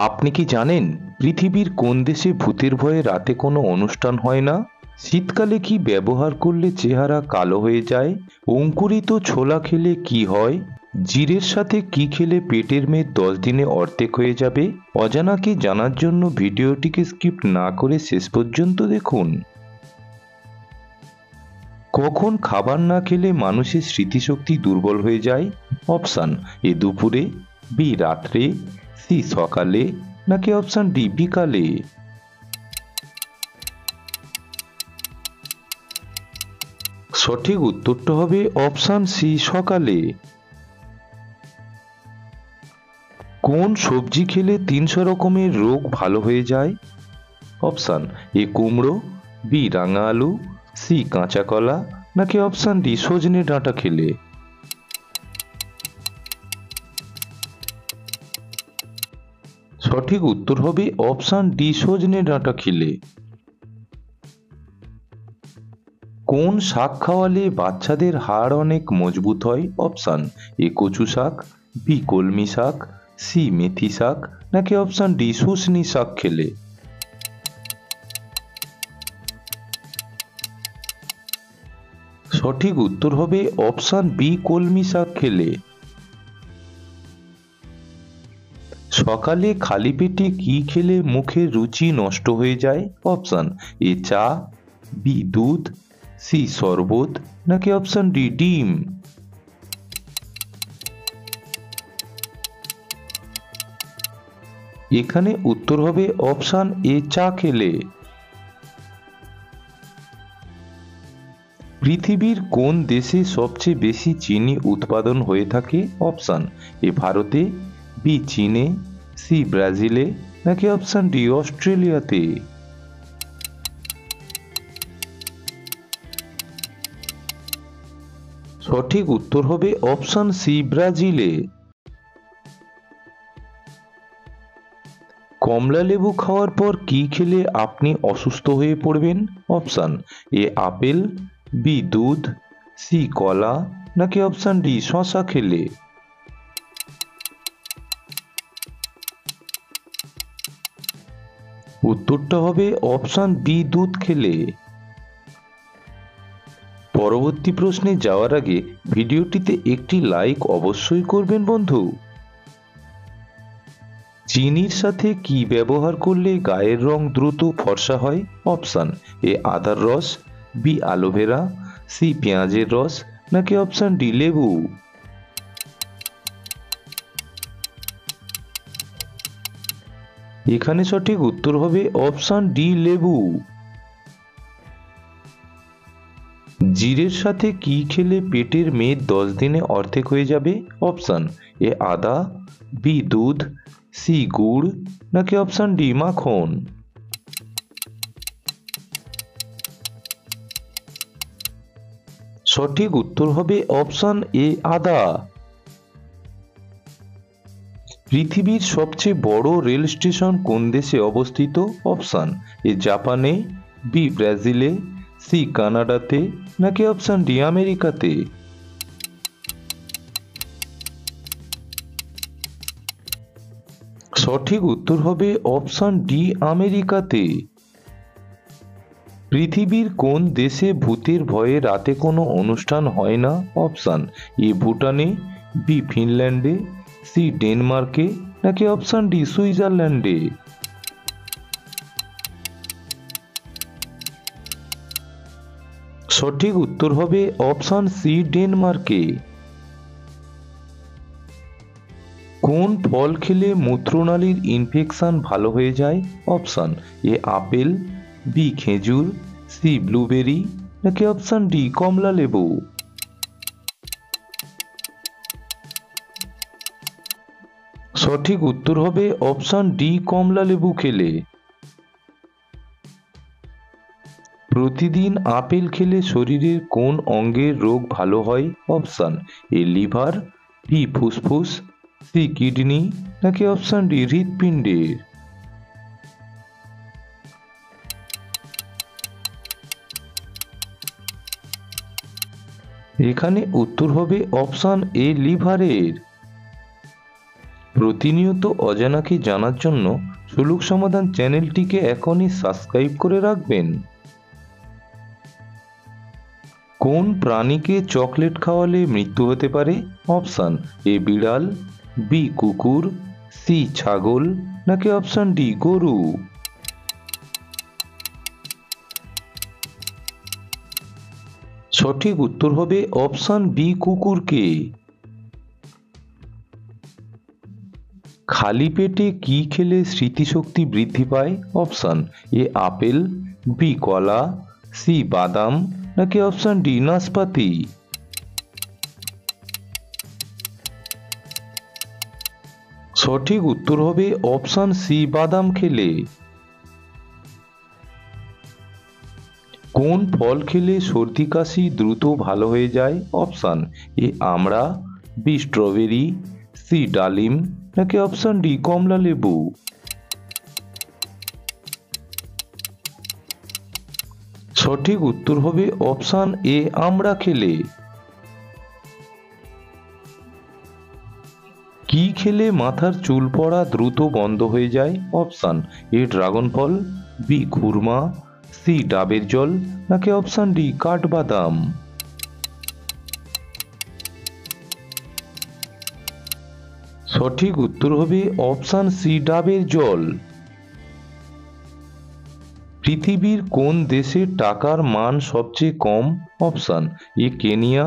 আপনি কি জানেন পৃথিবীর কোন দেশে ভূতের ভয়ে রাতে কোনো অনুষ্ঠান হয় না? শীতকালে কি ব্যবহার করলে চেহারা কালো হয়ে যায়? অঙ্কুরিত ছোলা খেলে কি হয়? জিরের সাথে কি খেলে পেটের মেদ 10 দিনে অর্ধেক হয়ে যাবে? অজানাকে জানার জন্য ভিডিওটিকে স্কিপ না করে শেষ পর্যন্ত দেখুন। কখন খাবার না খেলে মানুষের স্মৃতিশক্তি দুর্বল হয়ে যায়? অপশান এ দুপুরে, বি রাত্রে, সি সকালে, নাকি অপশান ডি বিকালে? সঠিক উত্তরটা হবে অপশান সি সকালে। কোন সবজি খেলে 300 রকমের রোগ ভালো হয়ে যায়? অপশান এ কুমড়ো, বি রাঙা আলু, সি কাঁচা কলা, নাকি অপশান ডি সজনে ডাঁটা খেলে? সঠিক উত্তর হবে অপশান ডি সজনে ডাঁটা খেলে। কোন শাক খাওয়ালে বাচ্চাদের হাড় অনেক মজবুত হয়? অপশান এ কচু শাক, বি কলমি শাক, সি মেথি শাক, নাকি অপশান ডি শুষ্নি শাক খেলে? সঠিক উত্তর হবে অপশান বি কলমি শাক খেলে। সকালে খালি পেটে কি খেলে মুখের রুচি নষ্ট হয়ে যায়? অপশান এ চা, বি দুধ, সি শরবত, নাকি অপশান ডি ডিম? এখানে উত্তর হবে অপশান এ চা খেলে। পৃথিবীর কোন দেশে সবচেয়ে বেশি চিনি উৎপাদন হয়ে থাকে? অপশান এ ভারতে, বি চীনে, সি ব্রাজিলে, নাকি অপশান ডি অস্ট্রেলিয়াতে? সঠিক উত্তর হবে অপশান সি ব্রাজিলে। কমলা লেবু খাওয়ার পর কি খেলে আপনি অসুস্থ হয়ে পড়বেন? অপশান এ আপেল, বি দুধ, সি কলা, নাকি অপশান ডি শশা খেলে? উত্তরটা হবে অপশান বি দুধ খেলে। পরবর্তী প্রশ্নে যাওয়ার আগে ভিডিওটিতে একটি লাইক অবশ্যই করবেন বন্ধু। চিনির সাথে কি ব্যবহার করলে গায়ের রং দ্রুত ফর্সা হয়? অপশান এ আদার রস, বি অ্যালোভেরা, সি পেঁয়াজের রস, নাকি অপশান ডি লেবু? এখানে সঠিক উত্তর হবে অপশান ডি লেবু। জিরের সাথে কি খেলে পেটের মেদ 10 দিনে অর্ধেক হয়ে যাবে? অপশান এ আদা, বি দুধ, সি গুড়, নাকি অপশান ডি মাখন? সঠিক উত্তর হবে অপশান এ আদা। পৃথিবীর সবচেয়ে বড় রেল স্টেশন কোন দেশে অবস্থিত? অপশান এ জাপানে, বি ব্রাজিলে, সি কানাডাতে, নাকি অপশান ডি আমেরিকাতে? সঠিক উত্তর হবে অপশান ডি আমেরিকাতে। পৃথিবীর কোন দেশে ভূতের ভয়ে রাতে কোনো অনুষ্ঠান হয় না? অপশান এ ভুটানে, বি ফিনল্যান্ডে, সি ডেনমার্কে, নাকি অপশান ডি সুইজারল্যান্ডে? সঠিক উত্তর হবে অপশান সি ডেনমার্কে। কোন ফল খেলে মূত্রনালীর ইনফেকশন ভালো হয়ে যায়? অপশান এ আপেল, বি খেজুর, সি ব্লুবেরি, নাকি অপশান ডি কমলা লেবু? সঠিক উত্তর হবে অপশান ডি কমলা লেবু খেলে। প্রতিদিন আপেল খেলে শরীরের কোন অঙ্গের রোগ ভালো হয়? অপশান এ লিভার, বি ফুসফুস, সি কিডনি, নাকি অপশান ডি হৃৎপিণ্ডের? এখানে উত্তর হবে অপশান এ লিভারের। প্রতিনিয়ত অজানাকে জানার জন্য সুলুক সমাধান চ্যানেলটিকে এখনই সাবস্ক্রাইব করে রাখবেন। কোন প্রাণীকে চকলেট খাওয়ালে মৃত্যু হতে পারে? অপশান এ বিড়াল, বি কুকুর, সি ছাগল, নাকি অপশান ডি গরু। সঠিক উত্তর হবে অপশান বি কুকুরকে। খালি পেটে কি খেলে স্মৃতিশক্তি বৃদ্ধি পায়? অপশান এ আপেল, বি কলা, সি বাদাম, নাকি অপশান ডি নাশপাতি। সঠিক উত্তর হবে অপশান সি বাদাম খেলে। কোন ফল খেলে সর্দি কাশি দ্রুত ভালো হয়ে যায়? অপশান এ আমড়া, বি স্ট্রবেরি, সি ডালিম, নাকি অপশান ডি কমলা লেবু। সঠিক উত্তর হবে অপশান এ আমড়া খেলে। কি খেলে মাথার চুল পড়া দ্রুত বন্ধ হয়ে যায়? অপশান এ ড্রাগন ফল, বি খুরমা, সি ডাবের জল, নাকি অপশান ডি কাঠবাদাম। সঠিক উত্তর হবে অপশান সি ডাবের জল। পৃথিবীর কোন দেশে টাকার মান সবচেয়ে কম? Option A Kenya,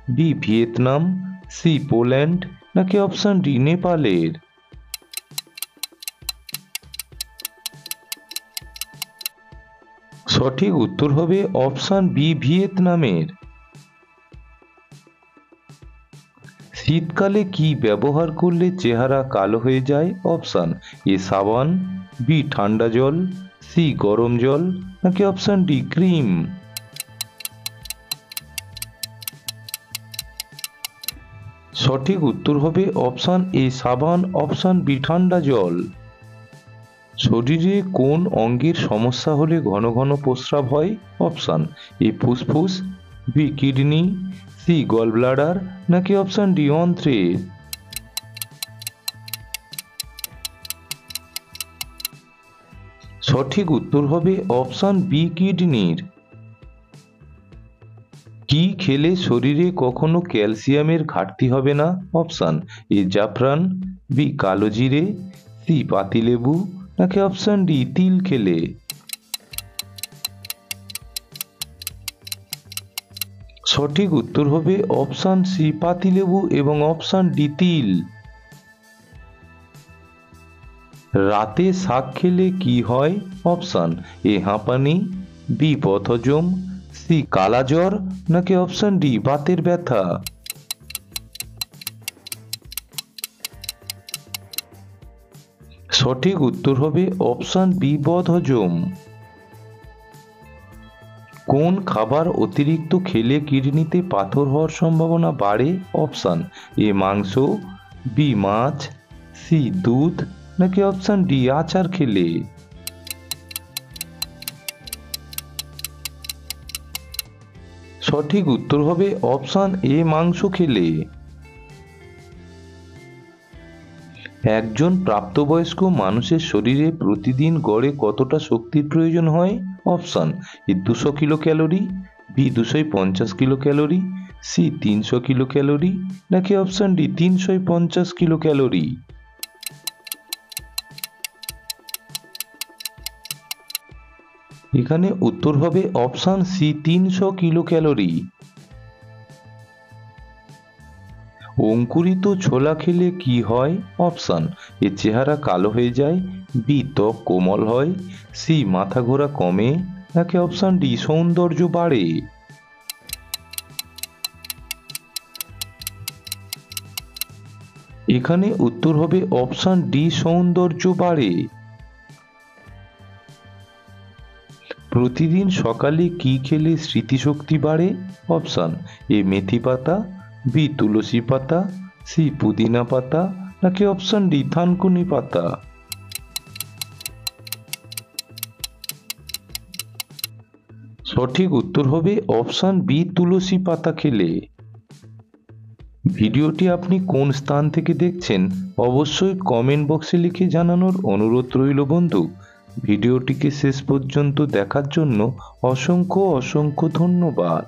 B Vietnam, C Poland, নাকি অপশান ডি নেপালের। সঠিক উত্তর হবে অপশান বি ভিয়েতনামের। শীতকালে কি ব্যবহার করলে চেহারা কালো হয়ে যায়? অপশান এ সাবান, বি ঠান্ডা জল, সি গরম জল, নাকি অপশান ডি ক্রিম। সঠিক উত্তর হবে অপশান এ সাবান, অপশান বি ঠান্ডা জল। শরীরে কোন অঙ্গের সমস্যা হলে ঘন ঘন প্রস্রাব হয়? অপশান এ ফুসফুস, B kidney, C gall bladder, নাকি অপশান ডি অন্ত্রের। সঠিক উত্তর হবে অপশান বি কিডনির। কি খেলে শরীরে কখনো ক্যালসিয়ামের ঘাটতি হবে না? অপশান এ জাফরান, বি কালো জিরে, সি পাতিলেবু, নাকি অপশান ডি তিল খেলে। সঠিক উত্তর হবে অপশান সি পাতিলেবু এবং অপশান ডি তিল। রাতে শাক খেলে কি হয়? অপশান এ হাঁপানি, বি বদহজম, সি কালাজ্বর, নাকি অপশান ডি বাতের ব্যথা। সঠিক উত্তর হবে অপশান বি বদহজম। কোন খাবার অতিরিক্ত খেলে কিডনিতে পাথর হওয়ার সম্ভাবনা বাড়ে? অপশান এ মাংস, বি মাছ, সি দুধ, নাকি অপশান ডি আচার খেলে। সঠিক উত্তর হবে অপশান এ মাংস খেলে। একজন প্রাপ্তবয়স্ক মানুষের শরীরে প্রতিদিন গড়ে কতটা শক্তির প্রয়োজন হয়? Option A 200 kilo calorie, B 250 kilo calorie, C 300 kilo calorie, নাকি অপশান ডি 350 কিলো ক্যালোরি। এখানে উত্তর হবে অপশান সি 300 কিলো ক্যালোরি। অঙ্কুরিত ছোলা খেলে কি হয়? অপশান এ চেহারা কালো হয়ে যায়, বি ত্বক কোমল হয়, সি মাথা ঘোরা কমে, নাকি অপশান ডি সৌন্দর্য বাড়ে। এখানে উত্তর হবে অপশান ডি সৌন্দর্য বাড়ে। প্রতিদিন সকালে কি খেলে স্মৃতিশক্তি বাড়ে? অপশান এ মেথি পাতা, বি তুলসী পাতা, সি পুদিনা পাতা, নাকি অপশান ডি থানকুনি পাতা। সঠিক উত্তর হবে অপশান বি তুলসী পাতা খেলে। ভিডিওটি আপনি কোন স্থান থেকে দেখছেন অবশ্যই কমেন্ট বক্সে লিখে জানানোর অনুরোধ রইল বন্ধু। ভিডিওটিকে শেষ পর্যন্ত দেখার জন্য অসংখ্য অসংখ্য ধন্যবাদ।